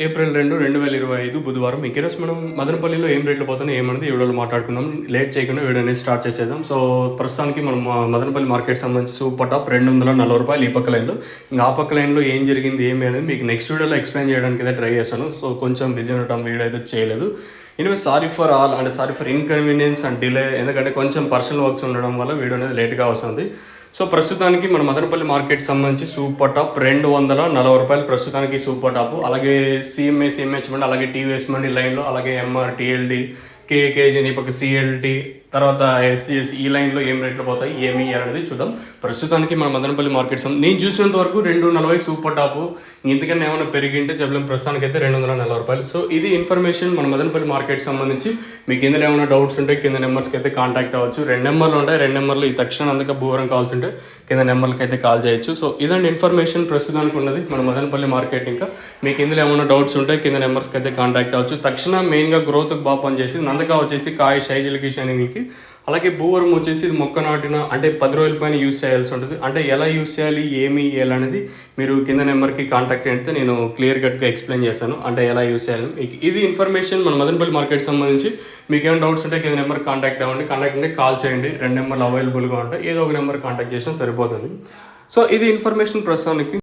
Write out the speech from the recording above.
April 2, 2025 బుధవారం. ఈరోజు మనం మదనపల్లిలో ఏం రేట్లు పోతున్నాయి ఏమన్నది ఈ వీడియోలో మాట్లాడుకుందాం. లేట్ చేయకుండా వీడియోని స్టార్ట్ చేసేద్దాం. సో ప్రస్తుతానికి మనం మదనపల్లి మార్కెట్ సంబంధించి సూపర్ టాప్ రూ. 240 ఈ పక్క లైన్లో. ఇంకా ఆ పక్క లైన్లో ఏం జరిగింది ఏమి అనేది మీకు నెక్స్ట్ వీడియోలో ఎక్స్ప్లెయిన్ చేయడానికి అయితే ట్రై చేస్తాను. సో కొంచెం బిజీ ఉండటం వీడియో అయితే చేయలేదు. Anyway sorry for inconvenience and delay, ఎందుకంటే కొంచెం పర్సనల్ వర్క్స్ ఉండడం వల్ల వీడియో అనేది లేట్గా వస్తుంది. సో ప్రస్తుతానికి మన మదనపల్లి మార్కెట్ సంబంధించి సూపర్ టాప్ రూ. 240 ప్రస్తుతానికి సూపర్ టాప్. అలాగే సిఎంహెచ్ బండి, అలాగే టీవీఎస్ బండి లైన్లో, అలాగే ఎంఆర్, టీఎల్డి, కేజీ, ఈ పక్క సిఎల్టీ, తర్వాత ఎస్సిఎస్ ఈ లైన్లో ఏం రేట్లు పోతాయి ఏమి అనేది చూద్దాం. ప్రస్తుతానికి మన మదనపల్లి మార్కెట్ నేను చూసినంత వరకు 240 సూపర్ టాప్. ఇంతకన్నా ఏమైనా పెరిగింటే చెప్పలేం. ప్రస్తుతానికి అయితే రూ. 240. సో ఇది ఇన్ఫర్మేషన్ మన మదనపల్లి మార్కెట్ సంబంధించి. మీకు ఇందులో ఏమైనా డౌట్స్ ఉంటే కింద నెంబర్స్కి అయితే కాంటాక్ట్ అవ్వచ్చు. 2 నెంబర్లు ఉంటాయి. 2 నెంబర్లు ఈ తక్షణ అందుకే భూవరం కాల్స్ ఉంటే కింద నెంబర్కి అయితే కాల్ చేయొచ్చు. సో ఇదండి ఇన్ఫర్మేషన్ ప్రస్తుతానికి ఉన్నది మన మదనపల్లి మార్కెట్. ఇంకా మీకు ఇందులో ఏమైనా డౌట్స్ ఉంటే కింద నెంబర్స్కి అయితే కాంటాక్ట్ అవ్వచ్చు. తక్షణ మెయిన్గా గ్రోత్కి బాగా పనిచేసి నందకా వచ్చేసి కాయ సైజులకి షైనింగ్కి, అలాగే భూవరం వచ్చేసి ఇది మొక్క నాటిన అంటే 10 రోజుల పైన యూస్ చేయాల్సి ఉంటుంది. అంటే ఎలా యూస్ చేయాలి ఏమి ఎలా అనేది మీరు కింద నెంబర్కి కాంటాక్ట్ అయితే నేను క్లియర్ కట్గా ఎక్స్ప్లెయిన్ చేస్తాను. అంటే ఎలా యూస్ చేయాలి ఇది ఇన్ఫర్మేషన్ మన మదనపల్లి మార్కెట్ సంబంధించి. మీకు ఏమైనా డౌట్స్ ఉంటే కింద నెంబర్ కాంటాక్ట్ అవ్వండి. కాంటాక్ట్ అంటే కాల్ చేయండి. 2 నెంబర్లు అవైలబుల్గా ఉంటాయి. ఏదో ఒక నెంబర్ కాంటాక్ట్ చేసినా సరిపోతుంది. సో ఇది ఇన్ఫర్మేషన్ ప్రస్తుతానికి.